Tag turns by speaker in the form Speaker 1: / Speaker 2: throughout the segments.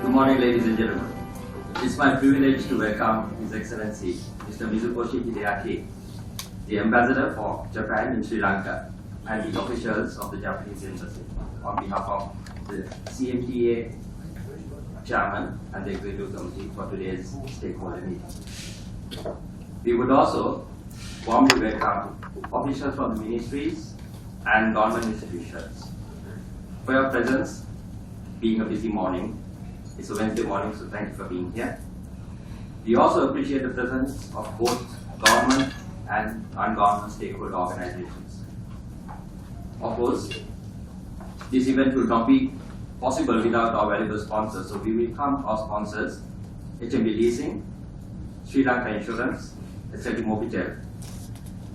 Speaker 1: Good morning, ladies and gentlemen. It's my privilege to welcome His Excellency, Mr. Mizukoshi Hideaki, the Ambassador for Japan in Sri Lanka, and the officials of the Japanese Embassy, on behalf of the CMTA Chairman and the Executive Committee for today's stakeholder meeting. We would also warmly welcome officials from the Ministries and government institutions. For your presence, being a busy morning, it's a Wednesday morning, so thank you for being here. We also appreciate the presence of both government and non-government stakeholder organizations. Of course, this event will not be possible without our valuable sponsors, so we welcome our sponsors, HMB Leasing, Sri Lanka Insurance, Excellency Mobitel,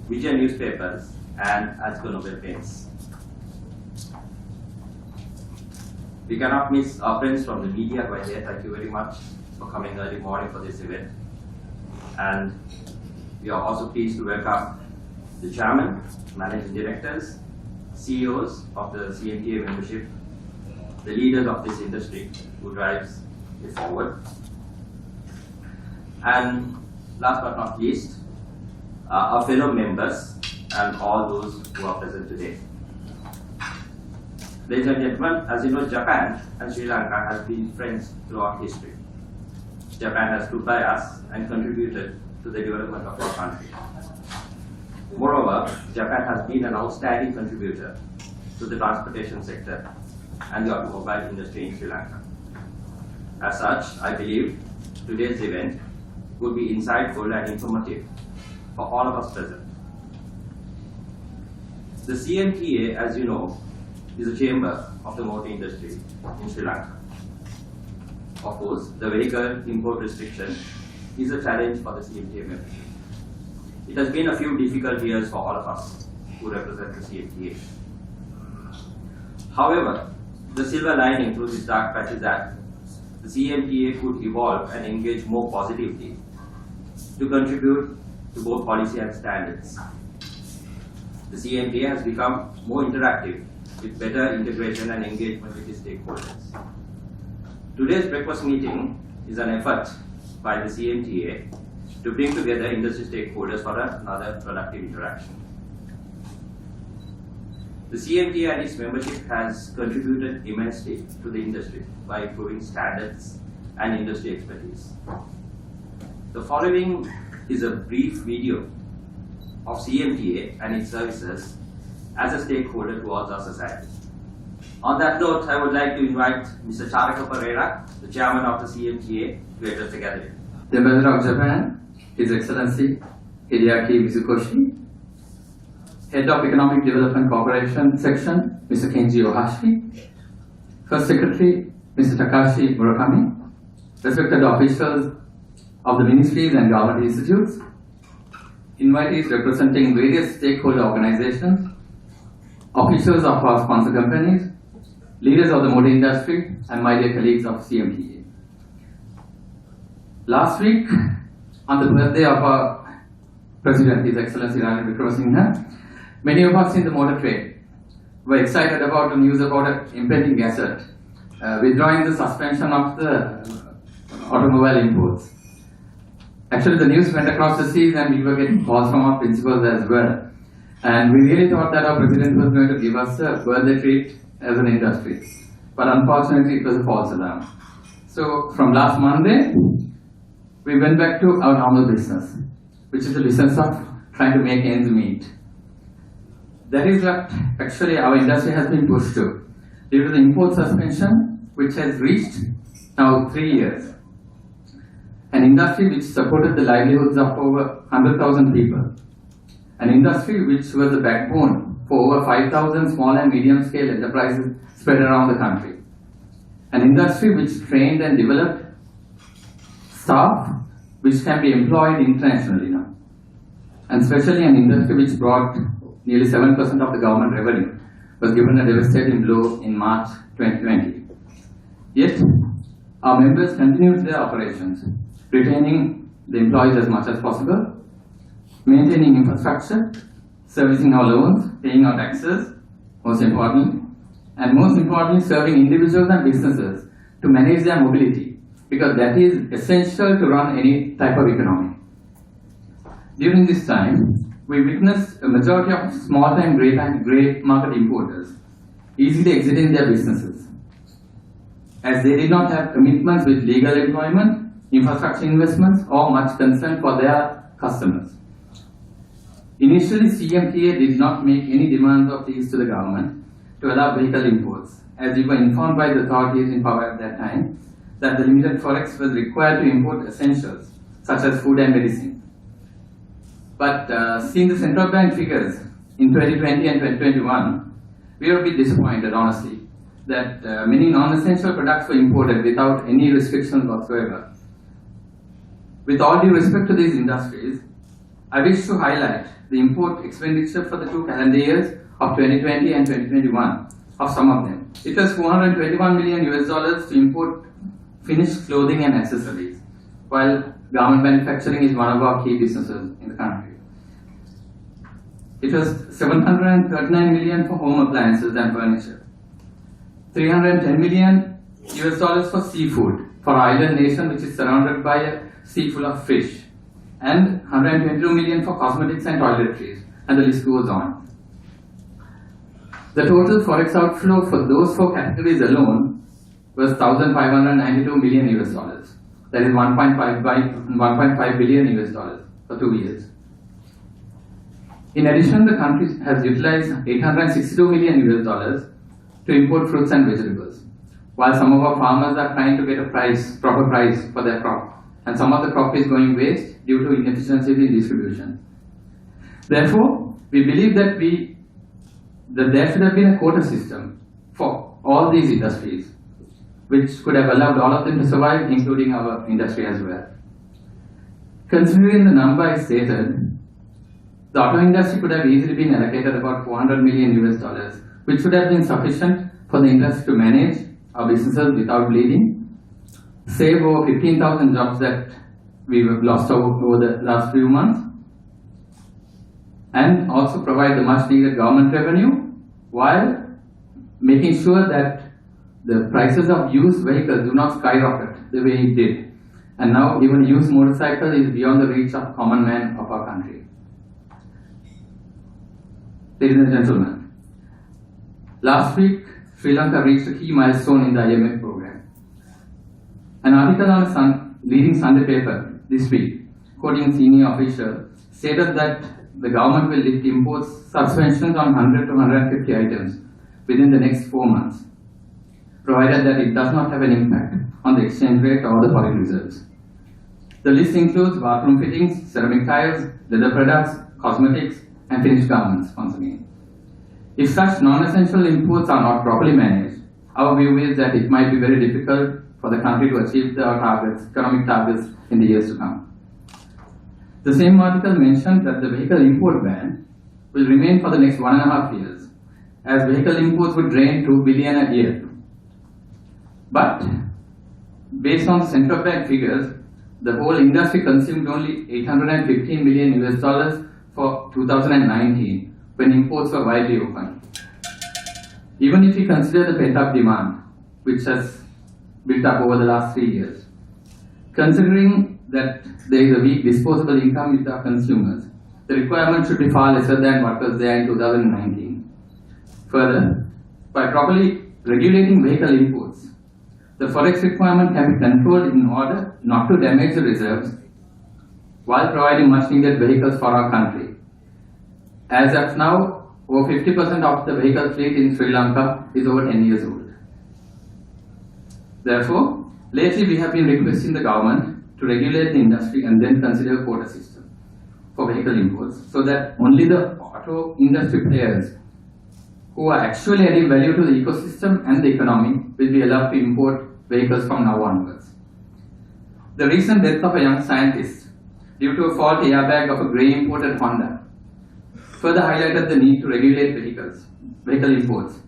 Speaker 1: Vijay Newspapers, and Nobel Paints. We cannot miss our friends from the media who are here. Thank you very much for coming early morning for this event. And we are also pleased to welcome the Chairman, Managing Directors, CEOs of the CMTA membership, the leaders of this industry who drives it forward. And last but not least, our fellow members and all those who are present today. Ladies and gentlemen, as you know, Japan and Sri Lanka have been friends throughout history. Japan has stood by us and contributed to the development of our country. Moreover, Japan has been an outstanding contributor to the transportation sector and the automobile industry in Sri Lanka. As such, I believe today's event would be insightful and informative for all of us present. The CMTA, as you know, is a chamber of the motor industry in Sri Lanka. Of course, the vehicle import restriction is a challenge for the CMTA membership. It has been a few difficult years for all of us who represent the CMTA. However, the silver lining through this dark patch is that the CMTA could evolve and engage more positively to contribute to both policy and standards. The CMTA has become more interactive with better integration and engagement with the stakeholders. Today's breakfast meeting is an effort by the CMTA to bring together industry stakeholders for another productive interaction. The CMTA and its membership has contributed immensely to the industry by improving standards and industry expertise. The following is a brief video of CMTA and its services as a stakeholder towards our society. On that note, I would like to invite Mr. Charaka Perera, the chairman of the CMTA, to address the gathering.
Speaker 2: The Ambassador of Japan, His Excellency Hideaki Mizukoshi, Head of Economic Development Cooperation Section, Mr. Kenji Ohashi, First Secretary, Mr. Takashi Murakami, respected officials of the Ministries and government institutes, invitees representing various stakeholder organizations, officials of our sponsor companies, leaders of the motor industry, and my dear colleagues of CMTA. Last week, on the birthday of our President, His Excellency many of us in the motor trade were excited about the news about an impending gazette withdrawing the suspension of the automobile imports. Actually, the news went across the seas and we were getting calls from our principals as well. And we really thought that our president was going to give us a birthday treat as an industry. But unfortunately, it was a false alarm. So from last Monday, we went back to our normal business, which is the business of trying to make ends meet. That is what actually our industry has been pushed to, due to the import suspension, which has reached now 3 years. An industry which supported the livelihoods of over 100,000 people. An industry which was the backbone for over 5,000 small and medium-scale enterprises spread around the country. An industry which trained and developed staff which can be employed internationally now. And especially an industry which brought nearly 7% of the government revenue was given a devastating blow in March 2020. Yet, our members continued their operations, retaining the employees as much as possible, maintaining infrastructure, servicing our loans, paying our taxes, most importantly, and most importantly, serving individuals and businesses to manage their mobility, because that is essential to run any type of economy. During this time, we witnessed a majority of small-time grey market importers easily exiting their businesses, as they did not have commitments with legal employment, infrastructure investments, or much concern for their customers. Initially, CMTA did not make any demands of these to the government to allow vehicle imports, as we were informed by the authorities in power at that time that the limited forex was required to import essentials such as food and medicine. But seeing the central bank figures in 2020 and 2021, we were a bit disappointed, honestly, that many non-essential products were imported without any restrictions whatsoever. With all due respect to these industries, I wish to highlight the import expenditure for the 2 calendar years of 2020 and 2021 of some of them. It was $421 million to import finished clothing and accessories, while garment manufacturing is one of our key businesses in the country. It was $739 million for home appliances and furniture, $310 million for seafood for our island nation, which is surrounded by a sea full of fish, and $122 million for cosmetics and toiletries, and the list goes on. The total forex outflow for those 4 categories alone was $1,592 million. That is 1.5 billion for 2 years. In addition, the country has utilized $862 million to import fruits and vegetables, while some of our farmers are trying to get a proper price for their crop, and some of the crop is going waste due to inefficiencies in distribution. Therefore, we believe that there should have been a quota system for all these industries, which could have allowed all of them to survive, including our industry as well. Considering the number I stated, the auto industry could have easily been allocated about $400 million, which should have been sufficient for the industry to manage our businesses without bleeding, save over 15,000 jobs that we have lost over the last few months, and also provide the much needed government revenue while making sure that the prices of used vehicles do not skyrocket the way it did. And now even a used motorcycle is beyond the reach of common man of our country. Ladies and gentlemen, last week Sri Lanka reached a key milestone in the IMF program. An article on a leading Sunday paper this week, quoting senior officials, stated that the government will lift imports suspensions on 100 to 150 items within the next 4 months, provided that it does not have an impact on the exchange rate or the foreign reserves. The list includes bathroom fittings, ceramic tiles, leather products, cosmetics, and finished garments, once again. If such non-essential imports are not properly managed, our view is that it might be very difficult for the country to achieve the economic targets in the years to come. The same article mentioned that the vehicle import ban will remain for the next 1.5 years, as vehicle imports would drain $2 billion a year. But based on the central bank figures, the whole industry consumed only $815 million for 2019, when imports were widely open. Even if we consider the pent-up demand, which has built up over the last 3 years, considering that there is a weak disposable income with our consumers, the requirement should be far lesser than what was there in 2019. Further, by properly regulating vehicle imports, the forex requirement can be controlled in order not to damage the reserves while providing much needed vehicles for our country. As of now, over 50% of the vehicle fleet in Sri Lanka is over 10 years old. Therefore, lately we have been requesting the government to regulate the industry and then consider a quota system for vehicle imports, so that only the auto industry players who are actually adding value to the ecosystem and the economy will be allowed to import vehicles from now onwards. The recent death of a young scientist due to a faulty airbag of a grey imported Honda further highlighted the need to regulate vehicle imports,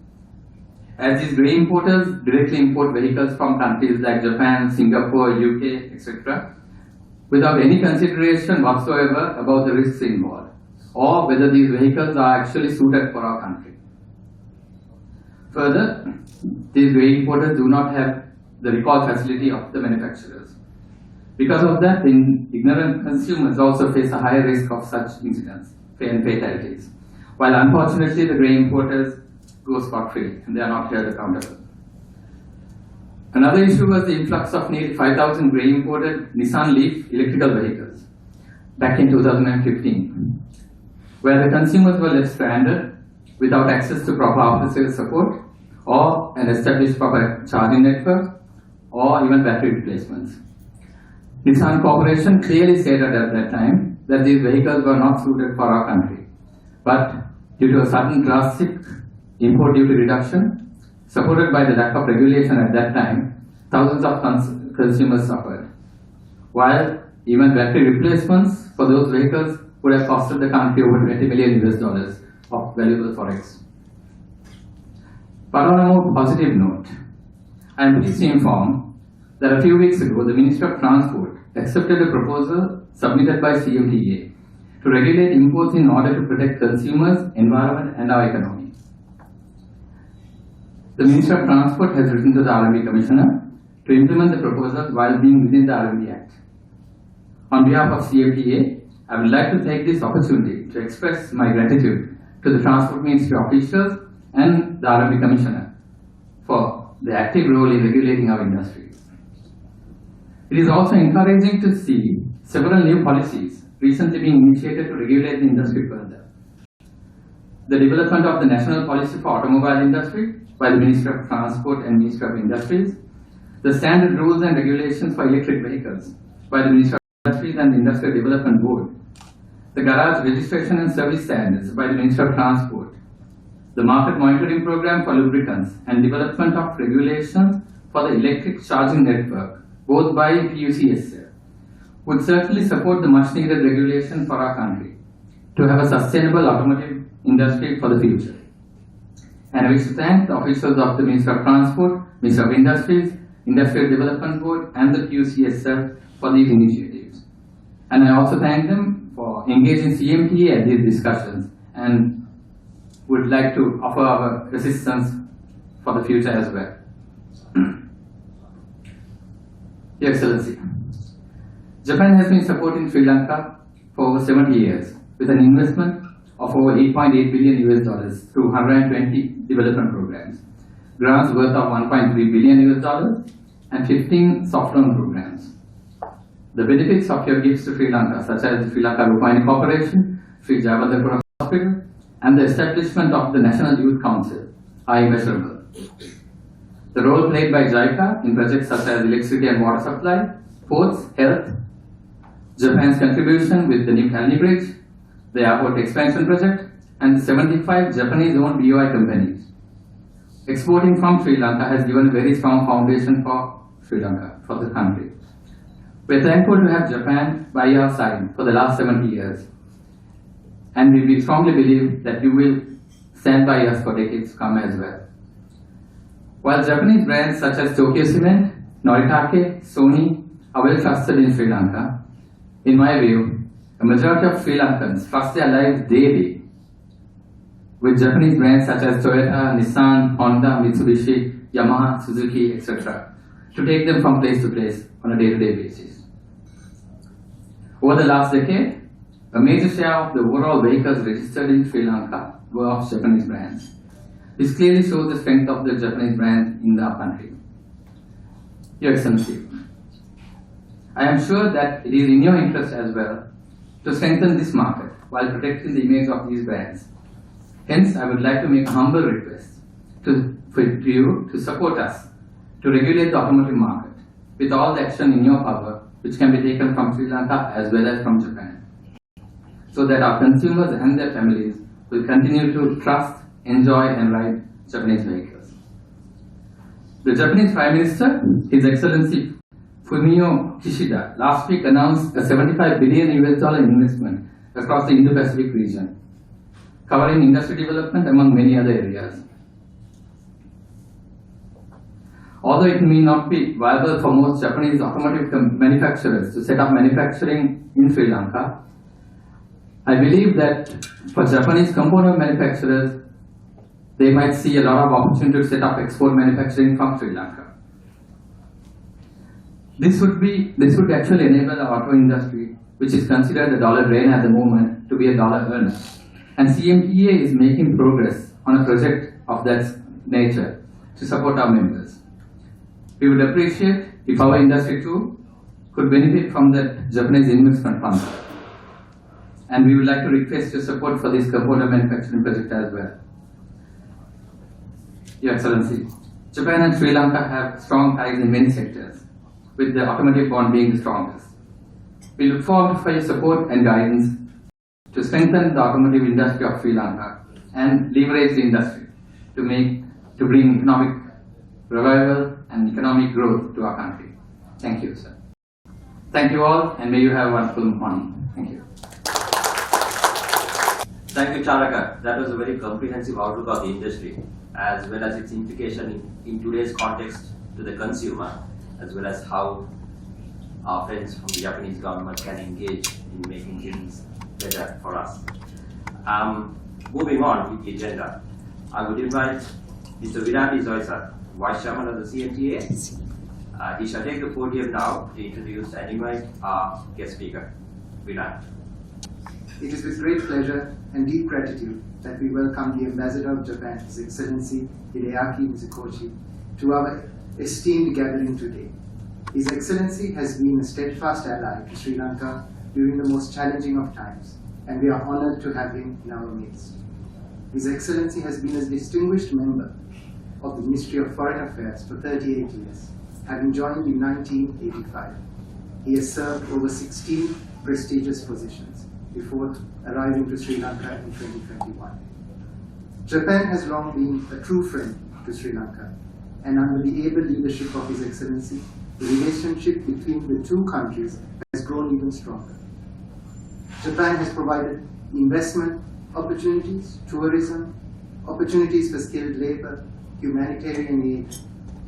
Speaker 2: as these grey importers directly import vehicles from countries like Japan, Singapore, UK, etc., without any consideration whatsoever about the risks involved, or whether these vehicles are actually suited for our country. Further, these grey importers do not have the recall facility of the manufacturers. Because of that, the ignorant consumers also face a higher risk of such incidents and fatalities, while unfortunately the grain importers go scot-free and they are not held accountable. Another issue was the influx of nearly 5,000 grain imported Nissan Leaf electrical vehicles back in 2015, where the consumers were left stranded without access to proper after-sales support or an established proper charging network or even battery replacements. Nissan Corporation clearly stated at that time that these vehicles were not suited for our country, but due to a sudden drastic import duty reduction, supported by the lack of regulation at that time, thousands of consumers suffered. While even battery replacements for those vehicles would have costed the country over $20 million of valuable forex. But on a more positive note, I am pleased to inform that a few weeks ago, the Ministry of Transport accepted a proposal submitted by CMTA to regulate imports in order to protect consumers, environment, and our economy. The Ministry of Transport has written to the R&D Commissioner to implement the proposal while being within the R&D Act. On behalf of CMTA, I would like to take this opportunity to express my gratitude to the Transport Ministry officials and the R&D Commissioner for the active role in regulating our industry. It is also encouraging to see several new policies recently being initiated to regulate the industry further. The development of the National Policy for Automobile Industry by the Ministry of Transport and Ministry of Industries, the standard rules and regulations for electric vehicles by the Ministry of Industries and the Industrial Development Board, the garage registration and service standards by the Ministry of Transport, the market monitoring program for lubricants, and development of regulations for the electric charging network, both by PUCSL, would certainly support the much needed regulation for our country to have a sustainable automotive industry for the future. And I wish to thank the officials of the Ministry of Transport, Ministry of Industries, Industrial Development Board, and the PUCSL for these initiatives. And I also thank them for engaging CMTA at these discussions and would like to offer our assistance for the future as well. Your Excellency, Japan has been supporting Sri Lanka for over 70 years with an investment of over $8.8 billion through 120 development programs, grants worth of $1.3 billion, and 15 soft loan programs. The benefits of your gifts to Sri Lanka, such as the Sri Lanka Rupani Corporation, Sri Jayabadapura Hospital, and the establishment of the National Youth Council, are immeasurable. The role played by JICA in projects such as electricity and water supply, ports, health, Japan's contribution with the new Kalni Bridge, the airport expansion project, and the 75 Japanese-owned BOI companies. Exporting from Sri Lanka has given a very strong foundation for Sri Lanka, for the country. We are thankful to have Japan by our side for the last 70 years, and we strongly believe that you will stand by us for decades to come as well. While Japanese brands such as Tokyo Cement, Noritake, Sony are well trusted in Sri Lanka, in my view, a majority of Sri Lankans trust their lives daily with Japanese brands such as Toyota, Nissan, Honda, Mitsubishi, Yamaha, Suzuki, etc., to take them from place to place on a day-to-day basis. Over the last decade, a major share of the overall vehicles registered in Sri Lanka were of Japanese brands. This clearly shows the strength of the Japanese brand in our country. Your Excellency, I am sure that it is in your interest as well to strengthen this market while protecting the image of these brands. Hence, I would like to make a humble request for you to support us to regulate the automotive market with all the action in your power which can be taken from Sri Lanka as well as from Japan, so that our consumers and their families will continue to trust, enjoy and ride Japanese vehicles. The Japanese Prime Minister, His Excellency Fumio Kishida, last week announced a $75 billion investment across the Indo-Pacific region, covering industry development among many other areas. Although it may not be viable for most Japanese automotive manufacturers to set up manufacturing in Sri Lanka, I believe that for Japanese component manufacturers, they might see a lot of opportunity to set up export manufacturing from Sri Lanka. This would actually enable the auto industry, which is considered a dollar drain at the moment, to be a dollar earner. And CMTA is making progress on a project of that nature to support our members. We would appreciate if our industry too could benefit from that Japanese investment fund. And we would like to request your support for this component manufacturing project as well. Your Excellency, Japan and Sri Lanka have strong ties in many sectors, with the automotive bond being the strongest. We look forward for your support and guidance to strengthen the automotive industry of Sri Lanka and leverage the industry to bring economic revival and economic growth to our country. Thank you, sir. Thank you all, and may you have a wonderful morning. Thank you.
Speaker 1: Thank you, Charaka. That was a very comprehensive outlook of the industry, as well as its implication in today's context to the consumer, as well as how our friends from the Japanese government can engage in making things better for us. Moving on with the agenda, I would invite Mr. Virandi Zoisa, Vice Chairman of the CMTA. He shall take the podium now to introduce and invite our guest speaker, Virandi.
Speaker 3: It is with great pleasure and deep gratitude that we welcome the Ambassador of Japan, His Excellency Hideaki Mizukoshi, to our esteemed gathering today. His Excellency has been a steadfast ally to Sri Lanka during the most challenging of times, and we are honored to have him in our midst. His Excellency has been a distinguished member of the Ministry of Foreign Affairs for 38 years, having joined in 1985. He has served over 16 prestigious positions before arriving to Sri Lanka in 2021. Japan has long been a true friend to Sri Lanka, and under the able leadership of His Excellency, the relationship between the two countries has grown even stronger. Japan has provided investment opportunities, tourism, opportunities for skilled labor, humanitarian aid,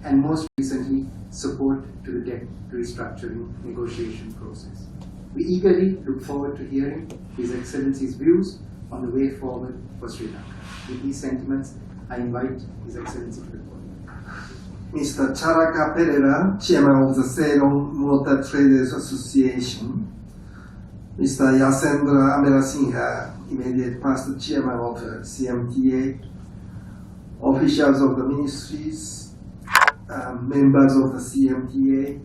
Speaker 3: and most recently, support to the debt restructuring negotiation process. We eagerly look forward to hearing His Excellency's views on the way forward for Sri Lanka. With these sentiments, I invite His Excellency to the podium.
Speaker 4: Mr. Charaka Perera, Chairman of the Ceylon Motor Traders Association, Mr. Yasendra Amerasinghe, immediate past Chairman of the CMTA, officials of the Ministries, members of the CMTA,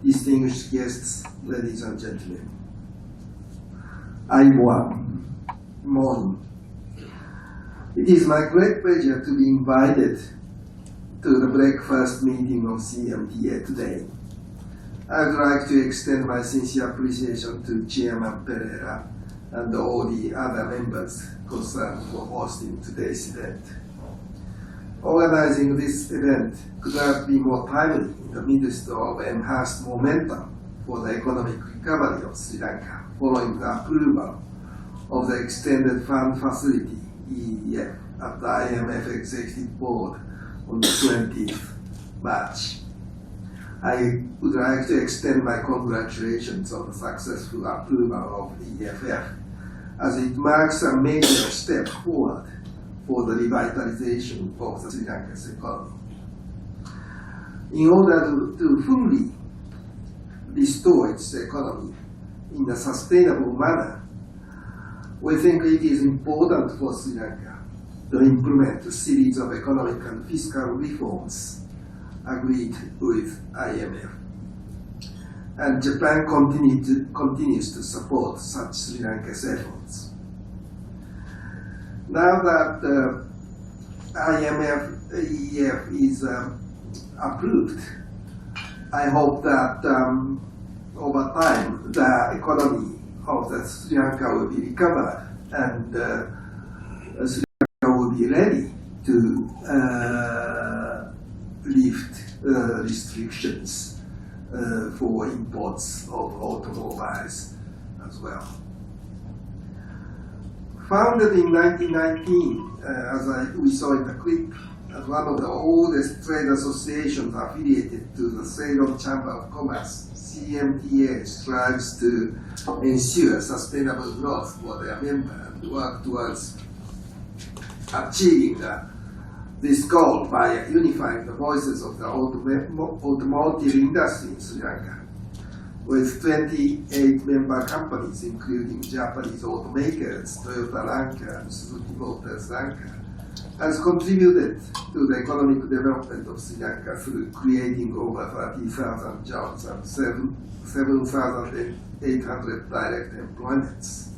Speaker 4: distinguished guests, ladies and gentlemen. Morning. It is my great pleasure to be invited to the breakfast meeting of CMTA today. I would like to extend my sincere appreciation to Chairman Perera and all the other members concerned for hosting today's event. Organizing this event could not be more timely in the midst of enhanced momentum for the economic recovery of Sri Lanka following the approval of the Extended Fund Facility, EEF, at the IMF Executive Board on the 20th March. I would like to extend my congratulations on the successful approval of the EFF, as it marks a major step forward for the revitalization of the Sri Lanka's economy. In order to fully restore its economy in a sustainable manner, we think it is important for Sri Lanka to implement a series of economic and fiscal reforms agreed with IMF. And Japan continues to support such Sri Lanka's efforts. Now that the IMF is approved, I hope that over time the economy of the Sri Lanka will be recovered and Sri Lanka will be ready to lift restrictions for imports of automobiles as well. Founded in 1919, as we saw in the clip, as one of the oldest trade associations affiliated to the Ceylon Chamber of Commerce, CMTA strives to ensure sustainable growth for their members and work towards achieving a this goal by unifying the voices of the automotive industry in Sri Lanka, with 28 member companies, including Japanese automakers Toyota Lanka and Suzuki Motors Lanka, has contributed to the economic development of Sri Lanka through creating over 30,000 jobs and 7,800 direct employments.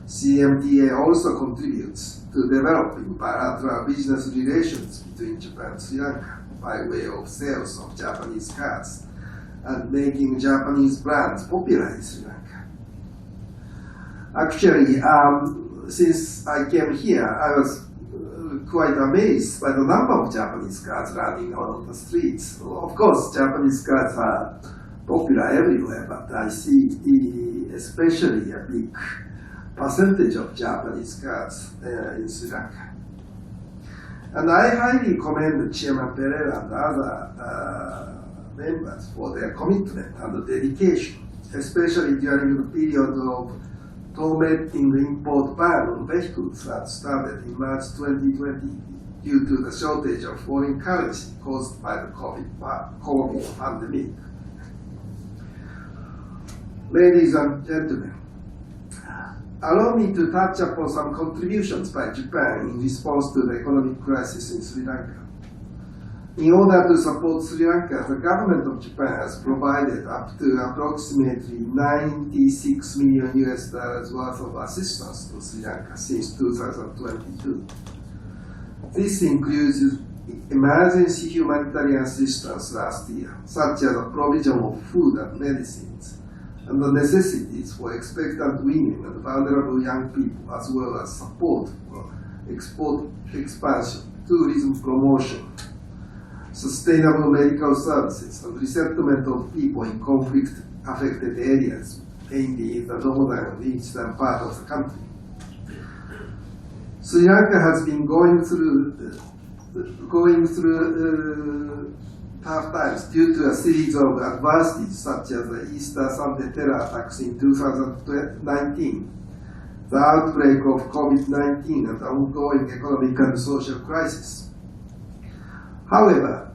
Speaker 4: CMTA also contributes to developing bilateral business relations between Japan and Sri Lanka by way of sales of Japanese cars and making Japanese brands popular in Sri Lanka. Actually, since I came here, I was quite amazed by the number of Japanese cars running on the streets. Of course, Japanese cars are popular everywhere, but I see especially a big percentage of Japanese cars in Sri Lanka. And I highly commend Chairman Perera and other members for their commitment and dedication, especially during the period of tormenting the import ban on vehicles that started in March 2020 due to the shortage of foreign currency caused by the COVID pandemic. Ladies and gentlemen, allow me to touch upon some contributions by Japan in response to the economic crisis in Sri Lanka. In order to support Sri Lanka, the government of Japan has provided up to approximately $96 million worth of assistance to Sri Lanka since 2022. This includes emergency humanitarian assistance last year, such as the provision of food and medicines, and the necessities for expectant women and vulnerable young people, as well as support for export expansion, tourism promotion, sustainable medical services, and resettlement of people in conflict-affected areas, mainly in the northern and eastern part of the country. Sri Lanka has been going through tough times due to a series of adversities such as the Easter Sunday terror attacks in 2019, the outbreak of COVID-19, and the ongoing economic and social crisis. However,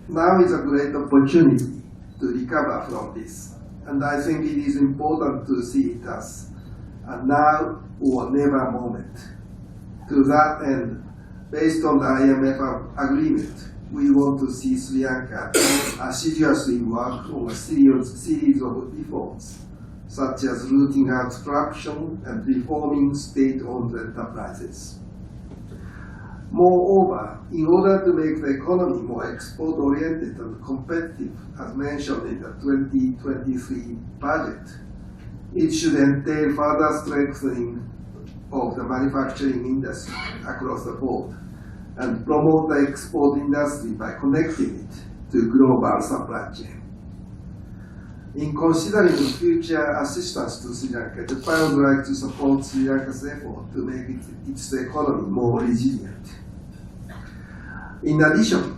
Speaker 4: now is a great opportunity to recover from this, and I think it is important to see it as a now or never moment. To that end, based on the IMF agreement, we want to see Sri Lanka assiduously work on a series of reforms, such as rooting out corruption and reforming state-owned enterprises. Moreover, in order to make the economy more export-oriented and competitive, as mentioned in the 2023 budget, it should entail further strengthening of the manufacturing industry across the board and promote the export industry by connecting it to global supply chain. In considering future assistance to Sri Lanka, Japan would like to support Sri Lanka's effort to make its economy more resilient. In addition,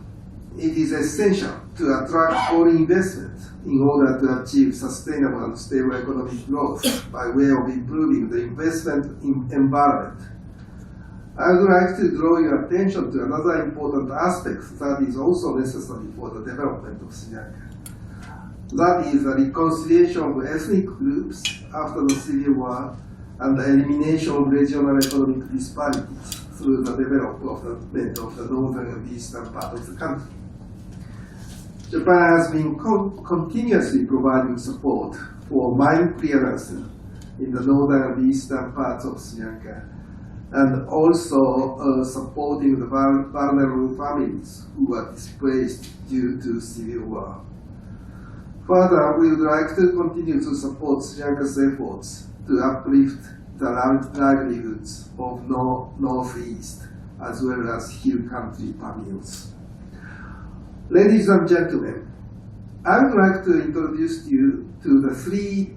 Speaker 4: it is essential to attract foreign investment in order to achieve sustainable and stable economic growth by way of improving the investment environment. I would like to draw your attention to another important aspect that is also necessary for the development of Sri Lanka. That is the reconciliation of ethnic groups after the Civil War and the elimination of regional economic disparities through the development of the northern and eastern part of the country. Japan has been continuously providing support for mine clearance in the northern and eastern parts of Sri Lanka, and also supporting the vulnerable families who were displaced due to civil war. Further, we would like to continue to support Sri Lanka's efforts to uplift the livelihoods of Northeast as well as Hill Country Tamils. Ladies and gentlemen, I would like to introduce you to the three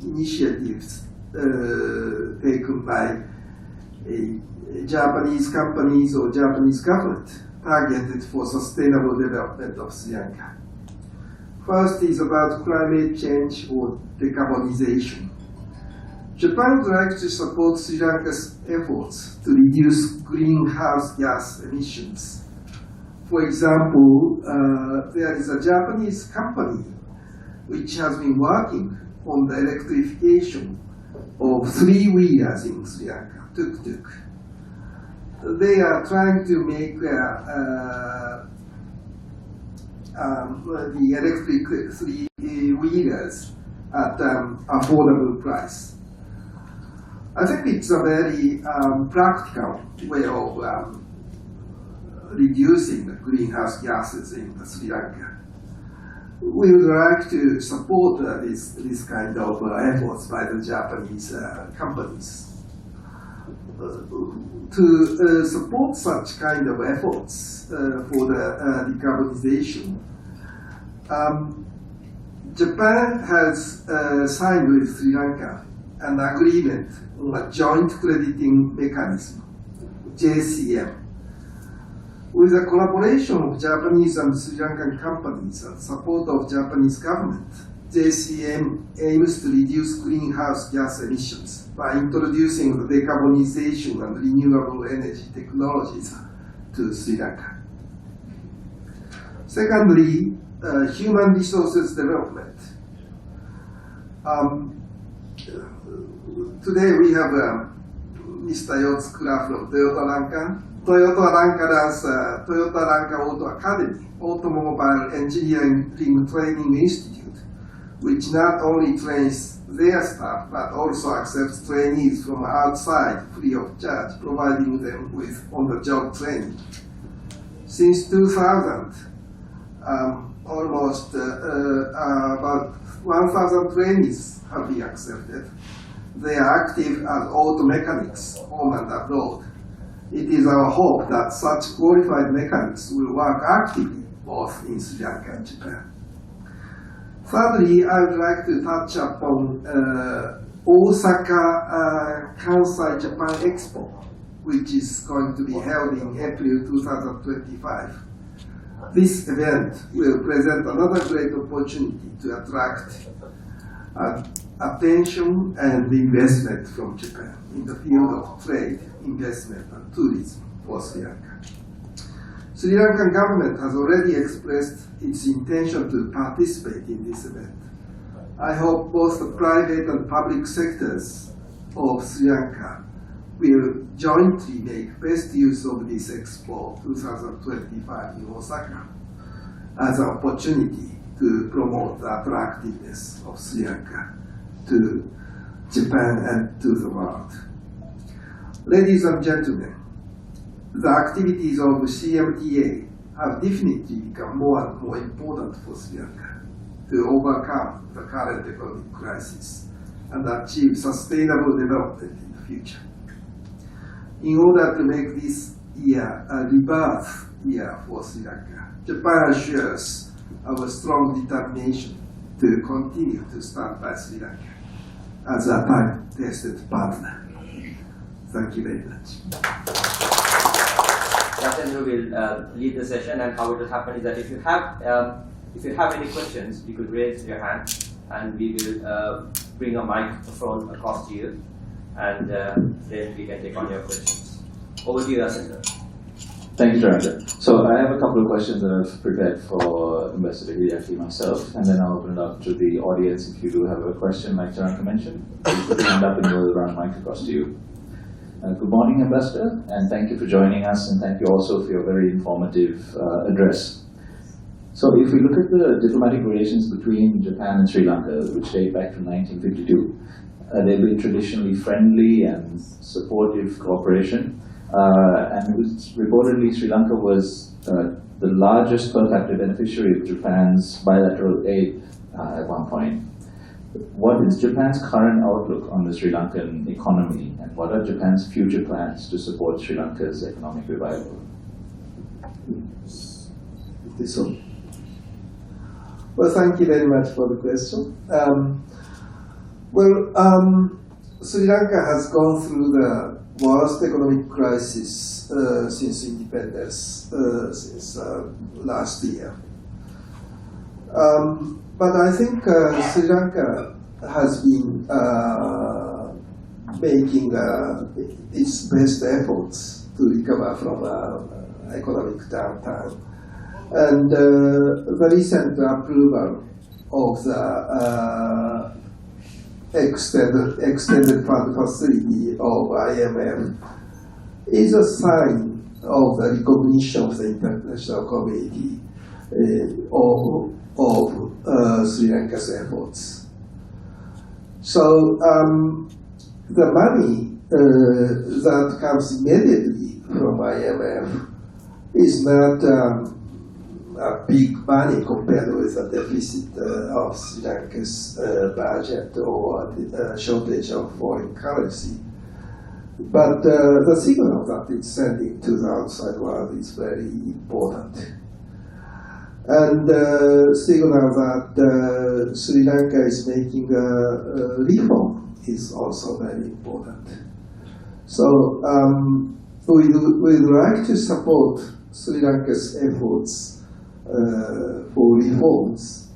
Speaker 4: initiatives taken by Japanese companies or Japanese government targeted for sustainable development of Sri Lanka. First is about climate change or decarbonization. Japan would like to support Sri Lanka's efforts to reduce greenhouse gas emissions. For example, there is a Japanese company which has been working on the electrification of three-wheelers in Sri Lanka, tuk-tuk. They are trying to make the electric three-wheelers at an affordable price. I think it's a very practical way of reducing the greenhouse gases in Sri Lanka. We would like to support this kind of efforts by the Japanese companies. To support such kind of efforts for the decarbonization, Japan has signed with Sri Lanka an agreement on a joint crediting mechanism, JCM. With the collaboration of Japanese and Sri Lankan companies and support of Japanese government, JCM aims to reduce greenhouse gas emissions by introducing the decarbonization and renewable energy technologies to Sri Lanka. Secondly, human resources development. Today we have Mr. Yotsukura from Toyota Lanka. Toyota Lanka Auto Academy, Automobile Engineering Training Institute, which not only trains their staff but also accepts trainees from outside free of charge, providing them with on-the-job training. Since 2000, almost about 1,000 trainees have been accepted. They are active as auto mechanics home and abroad. It is our hope that such qualified mechanics will work actively both in Sri Lanka and Japan. Thirdly, I would like to touch upon Osaka Kansai Japan Expo, which is going to be held in April 2025. This event will present another great opportunity to attract attention and investment from Japan in the field of trade, investment, and tourism for Sri Lanka. Sri Lankan government has already expressed its intention to participate in this event. I hope both the private and public sectors of Sri Lanka will jointly make best use of this Expo 2025 in Osaka as an opportunity to promote the attractiveness of Sri Lanka to Japan and to the world. Ladies and gentlemen, the activities of CMTA have definitely become more and more important for Sri Lanka to overcome the current economic crisis and achieve sustainable development in the future. In order to make this year a rebirth year for Sri Lanka, Japan assures our strong determination to continue to stand by Sri Lanka as a time-tested partner. Thank you very much.
Speaker 1: Captain who will lead the session, and how it will happen is that if you have any questions, you could raise your hand, and we will bring a microphone across to you, and then we can take on your questions. Over to you, Ascender.
Speaker 5: Thank you, Charaka. So I have a couple of questions that I've prepared for Ambassador Hideaki myself, and then I'll open it up to the audience. If you do have a question, like Charaka mentioned, please put your hand up and we'll run a mic across to you. Good morning, Ambassador, and thank you for joining us, and thank you also for your very informative address. So if we look at the diplomatic relations between Japan and Sri Lanka, which date back from 1952, they've been traditionally friendly and supportive cooperation. And it was reportedly Sri Lanka was the largest per capita beneficiary of Japan's bilateral aid at one point. What is Japan's current outlook on the Sri Lankan economy, and what are Japan's future plans to support Sri Lanka's economic revival?
Speaker 4: Well, thank you very much for the question. Sri Lanka has gone through the worst economic crisis since independence, since last year. But I think Sri Lanka has been making its best efforts to recover from economic downturn. And the recent approval of the extended fund facility of IMF is a sign of the recognition of the international community of Sri Lanka's efforts. So the money that comes immediately from IMF is not a big money compared with the deficit of Sri Lanka's budget or the shortage of foreign currency. But the signal that it's sending to the outside world is very important. And the signal that Sri Lanka is making a reform is also very important. So we'd like to support Sri Lanka's efforts for reforms,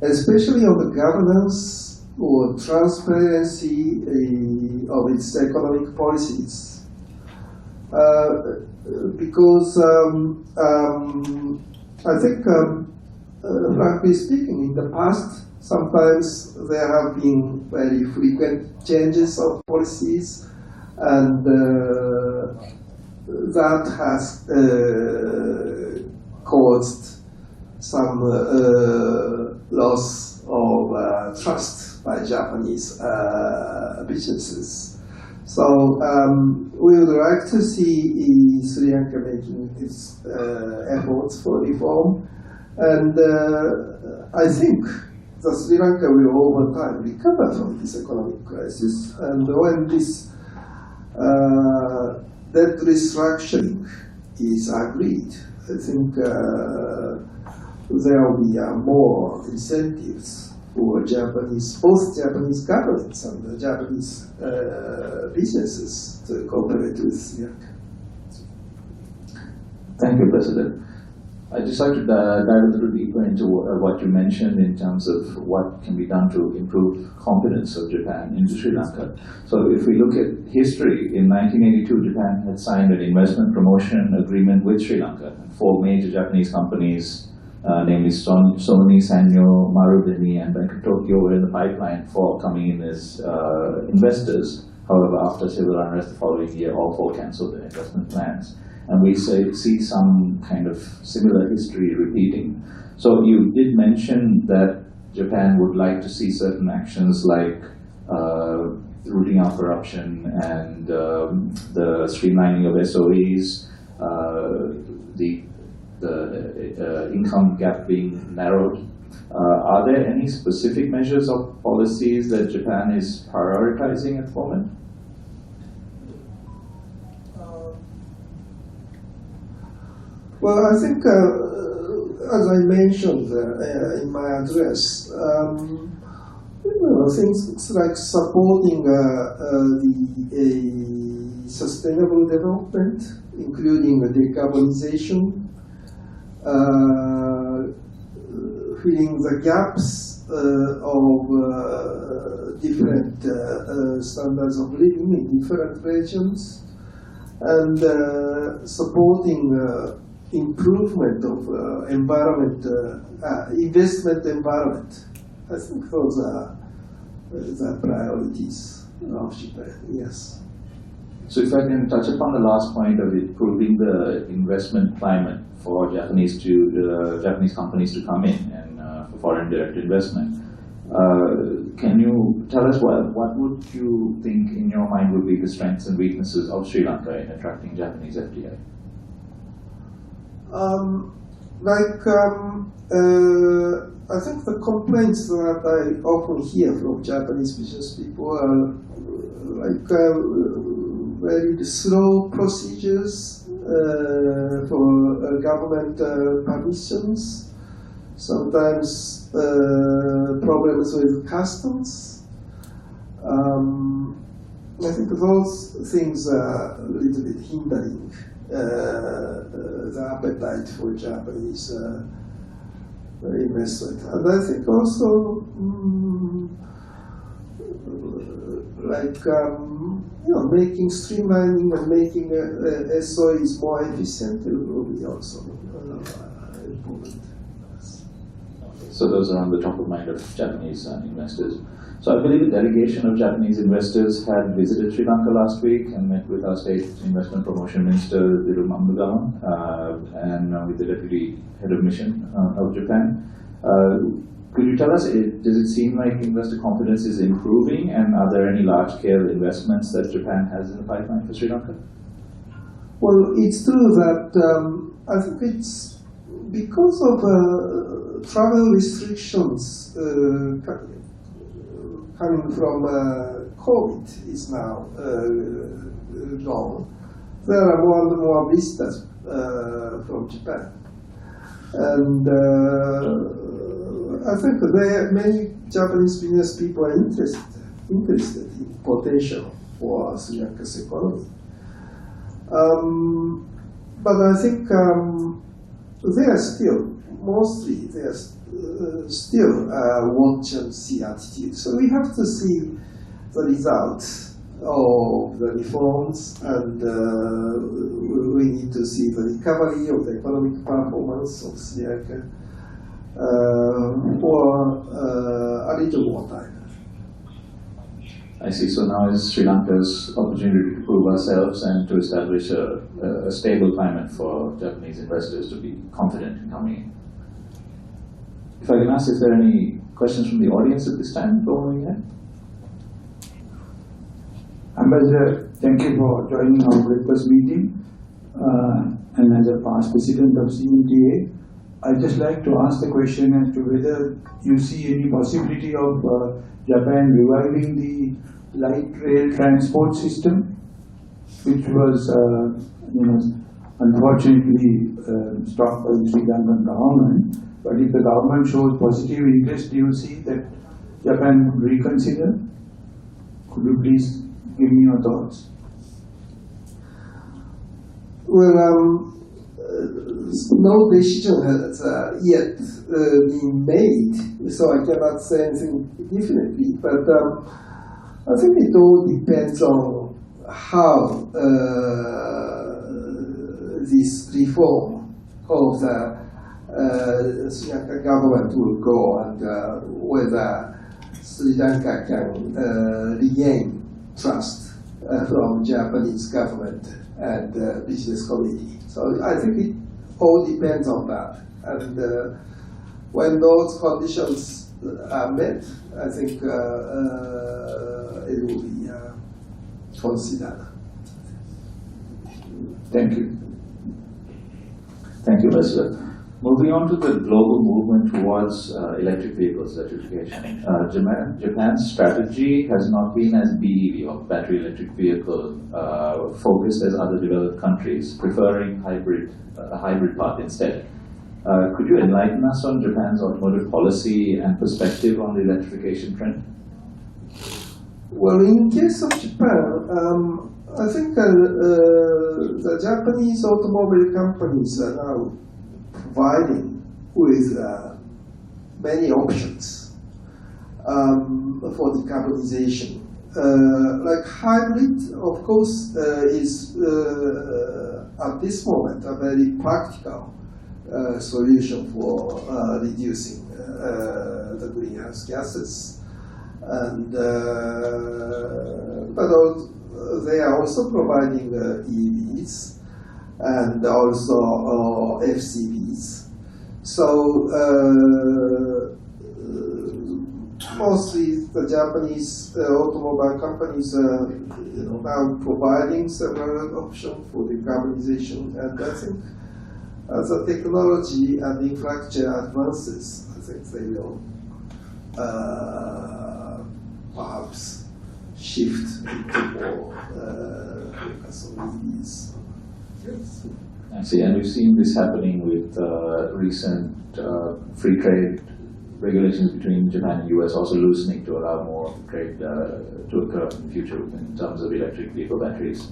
Speaker 4: especially on the governance or transparency of its economic policies. Because I think, frankly speaking, in the past, sometimes there have been very frequent changes of policies, and that has caused some loss of trust by Japanese businesses. So we would like to see Sri Lanka making its efforts for reform, and I think that Sri Lanka will over time recover from this economic crisis, and when this debt restructuring is agreed, I think there will be more incentives for both Japanese governments and the Japanese businesses to cooperate with Sri Lanka.
Speaker 5: Thank you, President. I'd just like to dive a little deeper into what you mentioned in terms of what can be done to improve confidence of Japan into Sri Lanka. So if we look at history, in 1982, Japan had signed an investment promotion agreement with Sri Lanka. 4 major Japanese companies, namely Sony, Sanyo, Marubeni, and Bank of Tokyo, were in the pipeline for coming in as investors. However, after civil unrest the following year, all 4 cancelled their investment plans. And we see some kind of similar history repeating. So you did mention that Japan would like to see certain actions like rooting out corruption and the streamlining of SOEs, the income gap being narrowed. Are there any specific measures or policies that Japan is prioritizing at the moment?
Speaker 4: Well, I think, as I mentioned in my address, things like supporting the sustainable development, including decarbonization, filling the gaps of different standards of living in different regions, and supporting improvement of investment environment. I think those are the priorities of Japan, yes.
Speaker 5: So if I can touch upon the last point of improving the investment climate for Japanese companies to come in and for foreign direct investment, can you tell us what would you think in your mind would be the strengths and weaknesses of Sri Lanka in attracting Japanese FDI?
Speaker 4: I think the complaints that I often hear from Japanese business people are very slow procedures for government permissions, sometimes problems with customs. I think those things are a little bit hindering the appetite for Japanese investment. And I think also like making streamlining and making SOEs more efficient will be also important.
Speaker 5: So those are on the top of mind of Japanese investors. So I believe a delegation of Japanese investors had visited Sri Lanka last week and met with our State Investment Promotion Minister, Dhiru Mamdugama, and with the Deputy Head of Mission of Japan. Could you tell us, does it seem like investor confidence is improving, and are there any large-scale investments that Japan has in the pipeline for Sri Lanka?
Speaker 4: Well, it's true that I think it's because of travel restrictions coming from COVID is now gone. There are more and more visitors from Japan. And I think many Japanese business people are interested in potential for Sri Lanka's economy. But I think they are still watch and see attitude. So we have to see the results of the reforms, and we need to see the recovery of the economic performance of Sri Lanka for a little more time.
Speaker 5: I see. So now is Sri Lanka's opportunity to prove ourselves and to establish a stable climate for Japanese investors to be confident in coming in. If I can ask, is there any questions from the audience at this time before we end?
Speaker 6: Ambassador, thank you for joining our breakfast meeting. And as a past president of CMTA, I'd just like to ask the question as to whether you see any possibility of Japan reviving the light rail transport system, which was, unfortunately stopped by the Sri Lankan government. But if the government shows positive interest, do you see that Japan would reconsider? Could you please give me your thoughts?
Speaker 4: Well, no decision has yet been made, so I cannot say anything definitely. But I think it all depends on how this reform of the Sri Lanka government will go, and whether Sri Lanka can regain trust from Japanese government and business community. So I think it all depends on that. And when those conditions are met, I think it will be considered.
Speaker 6: Thank you.
Speaker 5: Thank you, Ambassador. Moving on to the global movement towards electric vehicles electrification. Japan's strategy has not been as BEV, or battery electric vehicle, focused as other developed countries, preferring a hybrid path instead. Could you enlighten us on Japan's automotive policy and perspective on the electrification trend?
Speaker 4: Well, in case of Japan, I think the Japanese automobile companies are now providing with many options for decarbonization. Like hybrid, of course, is at this moment a very practical solution for reducing the greenhouse gases. And but they are also providing EVs and also FCVs. So mostly the Japanese automobile companies are now providing several options for decarbonization, and I think as the technology and infrastructure advances, I think they will perhaps shift into more focus on EVs. Yes.
Speaker 5: I see, and we've seen this happening with recent free trade regulations between Japan and US also loosening to allow more trade to occur in the future in terms of electric vehicle batteries.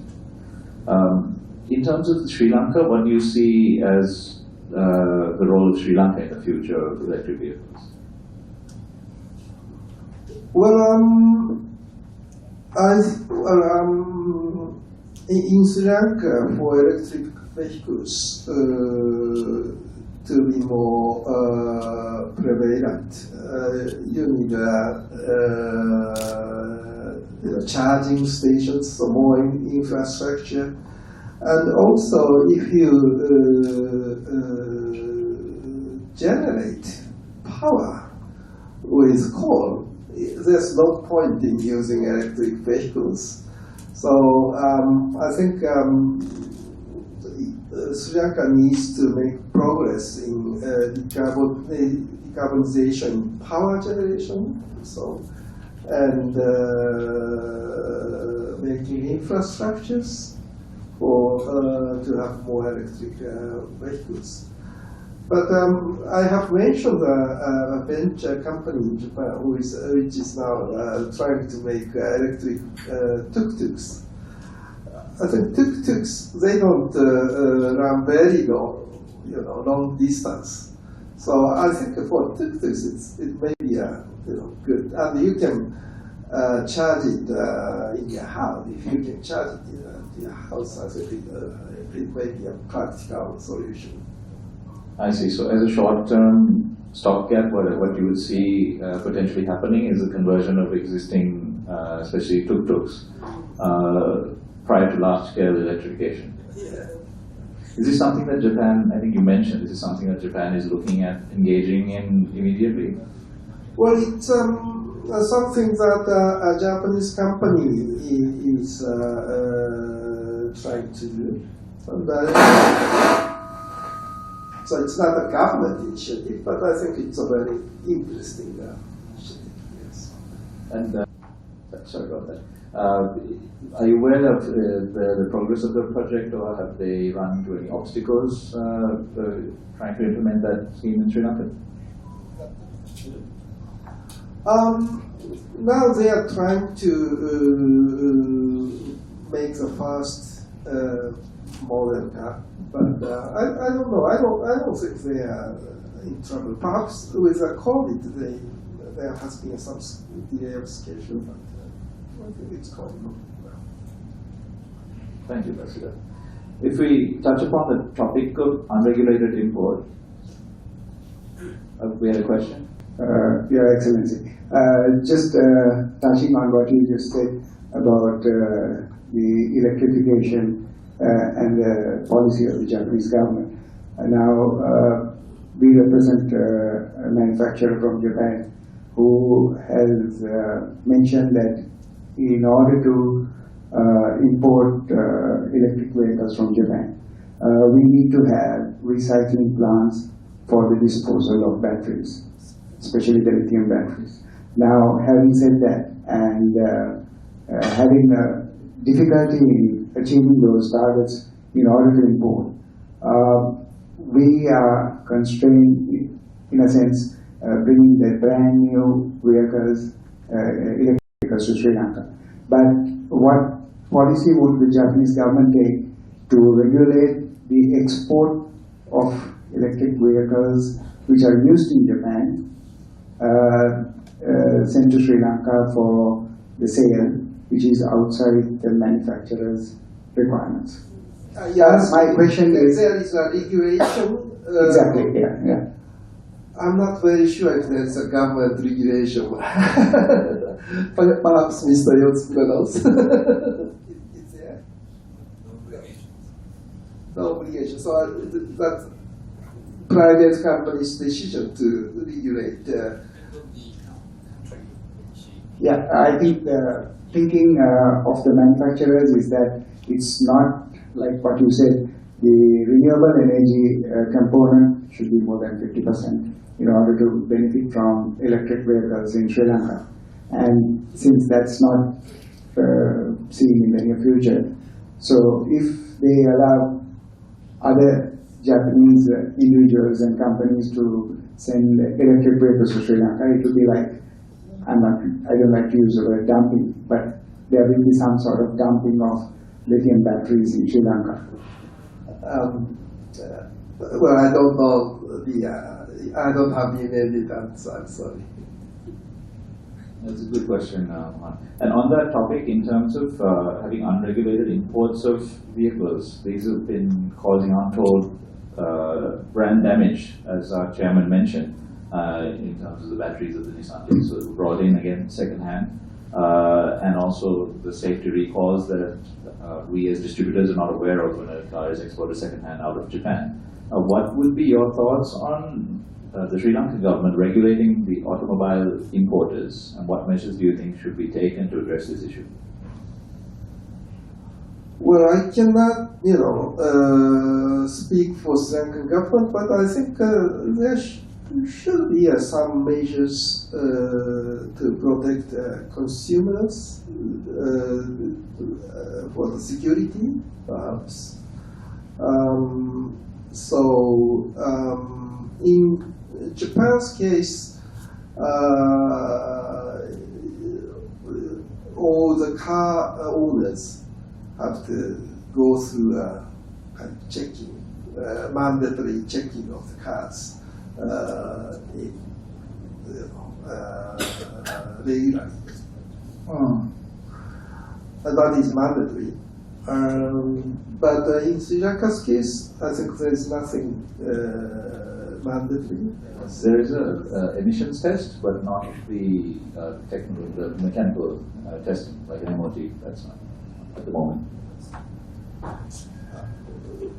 Speaker 5: In terms of Sri Lanka, what do you see as the role of Sri Lanka in the future of electric vehicles?
Speaker 4: Well, In Sri Lanka, for electric vehicles to be more prevalent, you need charging stations, so more infrastructure, and also if you generate power with coal, there's no point in using electric vehicles. So I think Sri Lanka needs to make progress in decarbonization in power generation, so, and making infrastructures for to have more electric vehicles. But I have mentioned a venture company in Japan which is now trying to make electric tuk-tuks. I think tuk-tuks, they don't run very long distance. So I think for tuk-tuks, it may be good, and you can charge it in your house. If you can charge it in your house, I think it may be a practical solution.
Speaker 5: I see. So as a short-term stopgap, what you would see potentially happening is a conversion of existing, especially tuk-tuks, prior to large-scale electrification.
Speaker 4: Yeah.
Speaker 5: Is this something that Japan, I think you mentioned, is this something that Japan is looking at engaging in immediately?
Speaker 4: Well, it's something that a Japanese company is trying to do. And, so it's not a government initiative, but I think it's a very interesting initiative, yes.
Speaker 5: And sorry about that. Are you aware of the progress of the project, or have they run into any obstacles trying to implement that scheme in Sri Lanka?
Speaker 4: Now they are trying to make the first model car, but I don't know. I don't think they are in trouble. Perhaps with the COVID, there has been some delay of schedule, but I think it's going on well.
Speaker 5: Thank you, President. If we touch upon the topic of unregulated import, we had a question.
Speaker 6: Your Excellency, just touching on what you just said about the electrification and the policy of the Japanese government. Now, we represent a manufacturer from Japan who has mentioned that in order to import electric vehicles from Japan, we need to have recycling plants for the disposal of batteries, especially the lithium batteries. Now, having said that, and having difficulty in achieving those targets in order to import, we are constrained, in a sense, bringing the brand new vehicles, electric vehicles to Sri Lanka. But what policy would the Japanese government take to regulate the export of electric vehicles which are used in Japan, sent to Sri Lanka for the sale, which is outside the manufacturer's requirements?
Speaker 4: Yes,
Speaker 6: my question is,
Speaker 4: there is a regulation.
Speaker 6: Exactly, yeah.
Speaker 4: I'm not very sure if there's a government regulation. Perhaps Mr. Yotsuka knows. It's there? No obligation. So that's private company's decision to regulate.
Speaker 6: Yeah, I think the thinking of the manufacturers is that it's not like what you said, the renewable energy component should be more than 50% in order to benefit from electric vehicles in Sri Lanka. And since that's not seen in the near future, so if they allow other Japanese individuals and companies to send electric vehicles to Sri Lanka, it would be like, I don't like to use the word dumping, but there will be some sort of dumping of lithium batteries in Sri Lanka.
Speaker 4: Well, I don't know I don't have the evidence. I'm sorry.
Speaker 5: That's a good question, Mohan. And on that topic, in terms of having unregulated imports of vehicles, these have been causing untold brand damage, as our chairman mentioned, in terms of the batteries of the Nissan Leaf. So brought in again second-hand, and also the safety recalls that we as distributors are not aware of when a car is exported second-hand out of Japan. What would be your thoughts on the Sri Lankan government regulating the automobile importers, and what measures do you think should be taken to address this issue?
Speaker 4: Well, I cannot, speak for Sri Lankan government, but I think there should be some measures to protect consumers for the security, perhaps. In Japan's case, all the car owners have to go through a kind of checking, mandatory checking of the cars regularly. That is mandatory. But in Sri Lanka's case, I think there is nothing mandatory.
Speaker 5: There is a emissions test, but not the technical, the mechanical testing, like an MOT. That's not at the moment.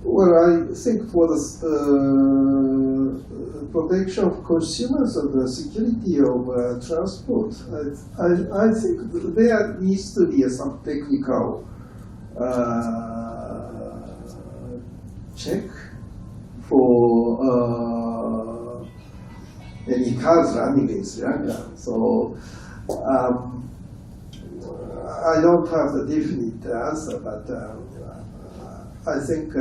Speaker 4: Well, I think for the protection of consumers and the security of transport, I think there needs to be some technical check for any cars running in Sri Lanka. So I don't have the definite answer, but I think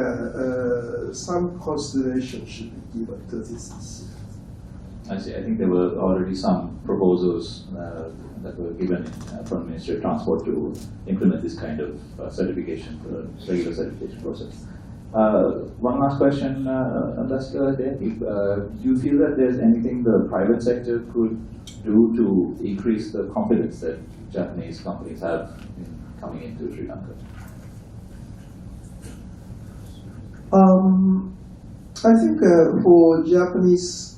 Speaker 4: some consideration should be given to this issue.
Speaker 5: I see. I think there were already some proposals that were given from the Ministry of Transport to implement this kind of certification, regular certification process. One last question, Ambassador Hideaki. Do you feel that there's anything the private sector could do to increase the confidence that Japanese companies have in coming into Sri Lanka?
Speaker 4: I think for Japanese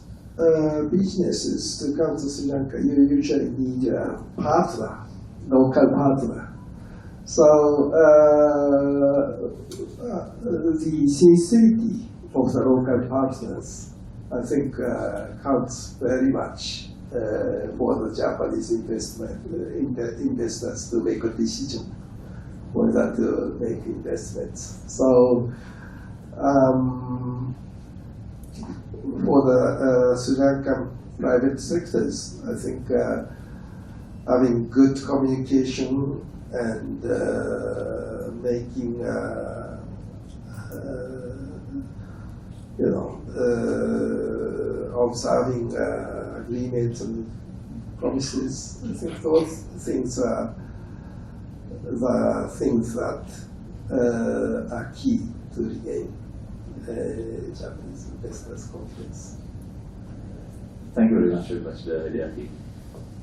Speaker 4: businesses to come to Sri Lanka, you usually need a partner, local partner. So the sincerity of the local partners, I think, counts very much for the Japanese investors to make a decision whether to make investments. So for the Sri Lankan private sectors, I think having good communication and making, observing agreements and promises, I think those things are the things that are key to regain Japanese investors' confidence.
Speaker 5: Thank you very much, Ambassador Hideaki.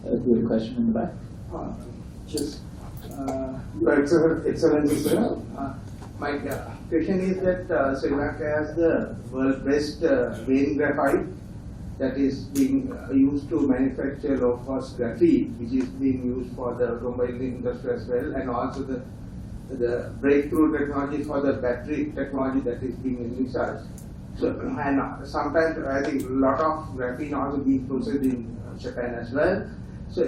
Speaker 5: Do you have a question in the back?
Speaker 7: Your Excellency, sir. My question is that Sri Lanka has the world's best vein graphite that is being used to manufacture low-cost graphite, which is being used for the automobile industry as well, and also the breakthrough technology for the battery technology that is being envisaged. So, and sometimes I think a lot of graphene also being processed in Japan as well. So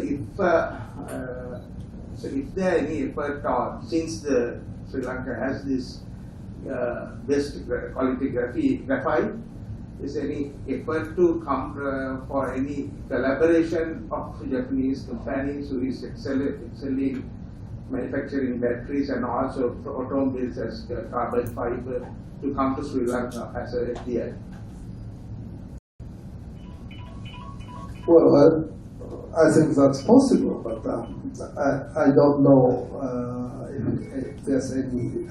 Speaker 7: if there are any effort, or since the Sri Lanka has this best quality graphite, is any effort to come for any collaboration of Japanese companies who is excelling manufacturing batteries and also automobiles as carbon fiber to come to Sri Lanka as a FDI?
Speaker 4: Well, I think that's possible, but I don't know if there's any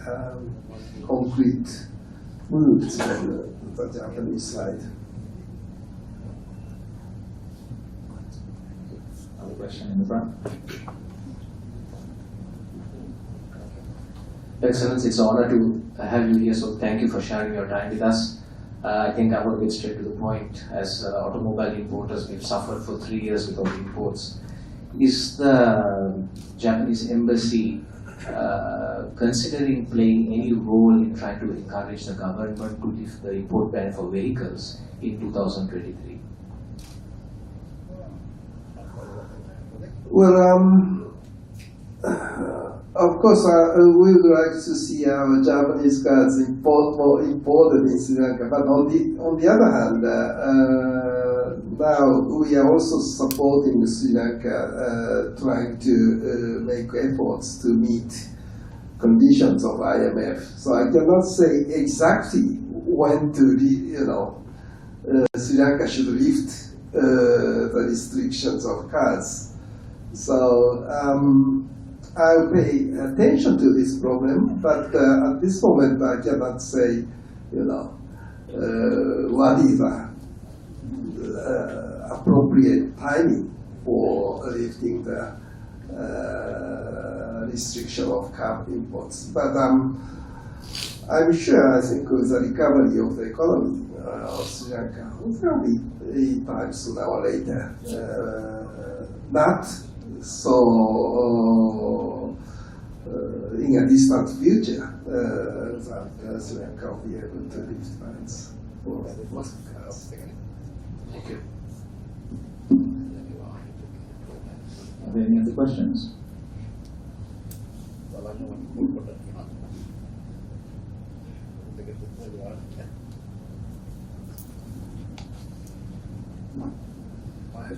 Speaker 4: concrete moves from the Japanese side.
Speaker 5: question in the front.
Speaker 8: Excellency, it's an honor to have you here, so thank you for sharing your time with us. I think I want to get straight to the point. As automobile importers, we've suffered for 3 years without imports. Is the Japanese embassy considering playing any role in trying to encourage the government to lift the import ban for vehicles in 2023?
Speaker 4: Well, of course, we would like to see our Japanese cars more imported in Sri Lanka. But on the other hand, now we are also supporting Sri Lanka, trying to make efforts to meet conditions of IMF. So I cannot say exactly when Sri Lanka should lift the restrictions of cars. So I'll pay attention to this problem, but at this moment I cannot say, what is the appropriate timing for lifting the restriction of car imports. But I'm sure, I think with the recovery of the economy of Sri Lanka, there will be time sooner or later. Not so in a distant future that Sri Lanka will be able to lift bans for most cars.
Speaker 8: Thank you.
Speaker 5: Are there any other questions?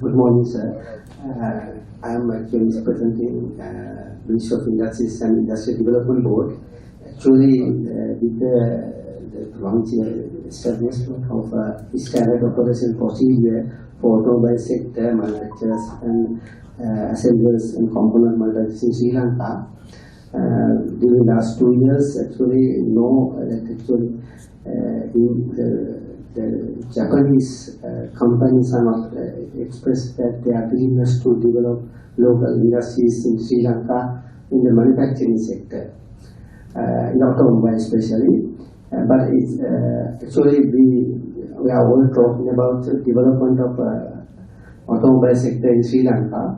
Speaker 9: Good morning, sir. I am actually representing Ministry of Industries and Industrial Development Board. Actually, with the launch establishment of a standard operation procedure for automobile sector manufacturers and assemblers and component manufacturers in Sri Lanka. During the last 2 years, actually, the Japanese companies are not expressed that they are willingness to develop local industries in Sri Lanka in the manufacturing sector, in automobile especially. But it's actually we are all talking about development of automobile sector in Sri Lanka.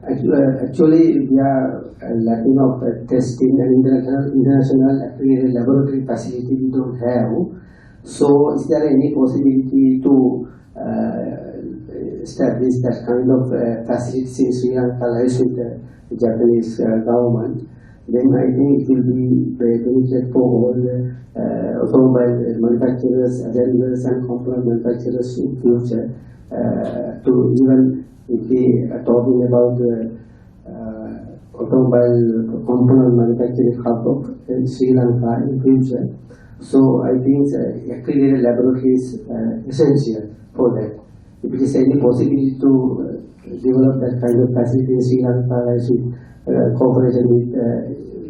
Speaker 9: Actually, we are lacking of testing and international accredited laboratory facility we don't have. So, is there any possibility to establish that kind of facilities in Sri Lanka, with the Japanese government? Then I think it will be very beneficial for all the automobile manufacturers, assemblers, and component manufacturers in future. To even if we are talking about automobile component manufacturing hub of Sri Lanka in future. So I think accredited laboratory is essential for that. If it is any possibility to develop that kind of facility in Sri Lanka as with cooperation with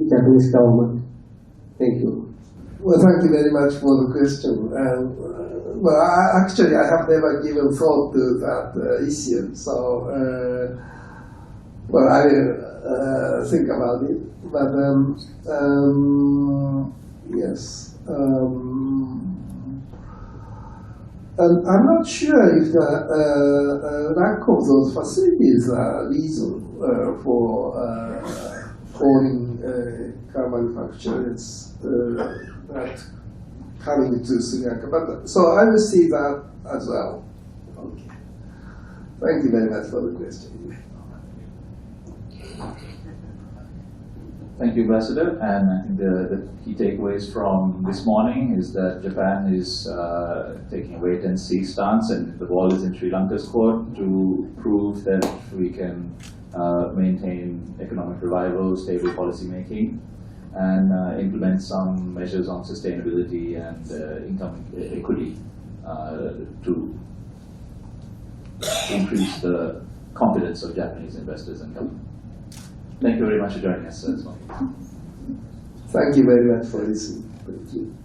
Speaker 9: Japanese government. Thank you.
Speaker 4: Well, thank you very much for the question. Well, actually, I have never given thought to that issue. So, well, I will think about it. But yes. And I'm not sure if the lack of those facilities are reason for foreign car manufacturers not coming to Sri Lanka. But so I will see that as well. Okay. Thank you very much for the question.
Speaker 5: Thank you, Ambassador. And I think the key takeaways from this morning is that Japan is taking a wait-and-see stance, and the ball is in Sri Lanka's court to prove that we can maintain economic revival, stable policy making, and implement some measures on sustainability and income equity to increase the confidence of Japanese investors and government. Thank you very much for joining us, sir.
Speaker 4: Thank you very much for listening. Thank you.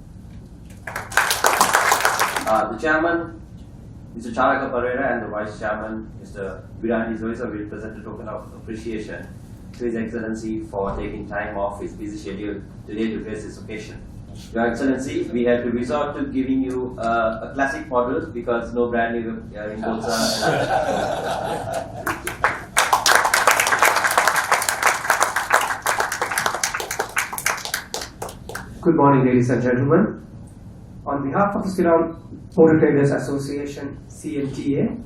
Speaker 1: The chairman Mr. Charaka Perera and the Vice Chairman, Mr. Viran Izoisa, will present a token of appreciation to His Excellency for taking time off his busy schedule today to grace this occasion. Your Excellency, we had to resort to giving you a classic model because no brand new imports are.
Speaker 10: Good morning, ladies and gentlemen. On behalf of the Ceylon Motor Traders Association, CMTA,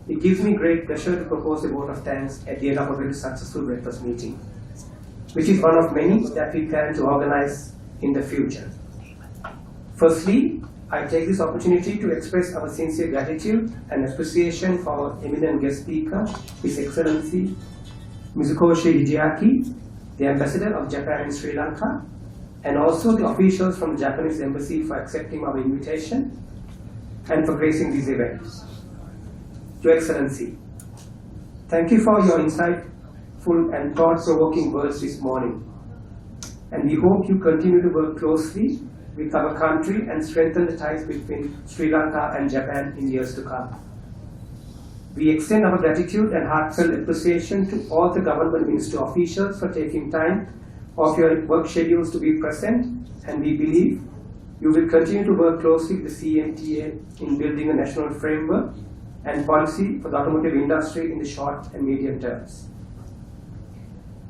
Speaker 10: it gives me great pleasure to propose a vote of thanks at the end of a very successful breakfast meeting, which is one of many that we plan to organize in the future. Firstly, I take this opportunity to express our sincere gratitude and appreciation for our eminent guest speaker, His Excellency Mizukoshi Hideaki, the Ambassador of Japan in Sri Lanka, and also the officials from the Japanese Embassy for accepting our invitation and for gracing these events. Your Excellency, thank you for your insightful and thought-provoking words this morning. And we hope you continue to work closely with our country and strengthen the ties between Sri Lanka and Japan in years to come. We extend our gratitude and heartfelt appreciation to all the government ministry officials for taking time off your work schedules to be present, and we believe you will continue to work closely with the CMTA in building a national framework and policy for the automotive industry in the short and medium terms.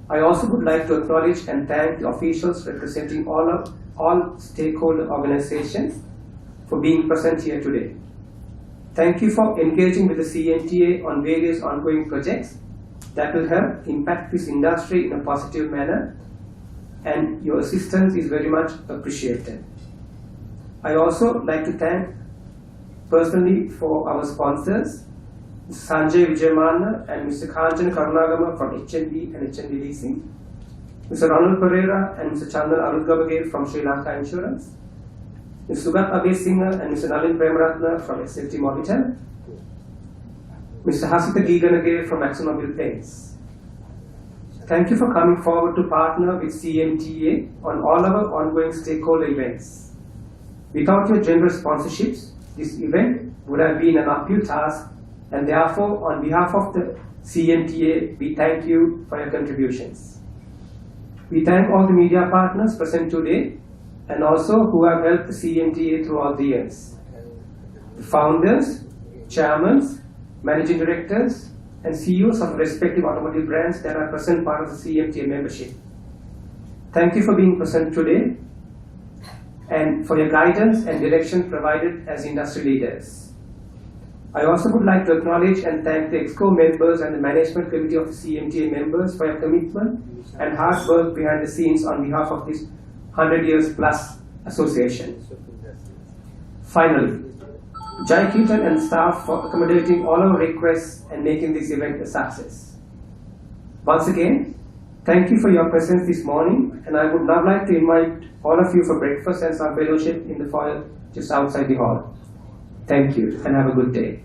Speaker 10: I also would like to acknowledge and thank the officials representing all stakeholder organizations for being present here today. Thank you for engaging with the CMTA on various ongoing projects that will help impact this industry in a positive manner, and your assistance is very much appreciated. I also like to thank personally for our sponsors, Mr. Sanjay Vijayamana and Mr. Kanjan Karunagama from HNB and HNB Leasing, Mr. Ronald Perera and Mr. Chandan Arugabage from Sri Lanka Insurance, Mr. Sugat Abesingha and Mr. Nalin Premaratna from SFT Mobitel, Mr. Hasita Giganage from ExxonMobil Paints. Thank you for coming forward to partner with CMTA on all our ongoing stakeholder events. Without your generous sponsorships, this event would have been an uphill task, and therefore, on behalf of the CMTA, we thank you for your contributions. We thank all the media partners present today and also who have helped the CMTA throughout the years. The founders, chairmen, managing directors, and CEOs of respective automotive brands that are present part of the CMTA membership. Thank you for being present today and for your guidance and direction provided as industry leaders. I also would like to acknowledge and thank the EXCO members and the management committee of the CMTA members for your commitment and hard work behind the scenes on behalf of this 100 years plus association. Finally, Jai Keaton and staff for accommodating all our requests and making this event a success. Once again, thank you for your presence this morning, and I would now like to invite all of you for breakfast and some fellowship in the foyer just outside the hall. Thank you and have a good day.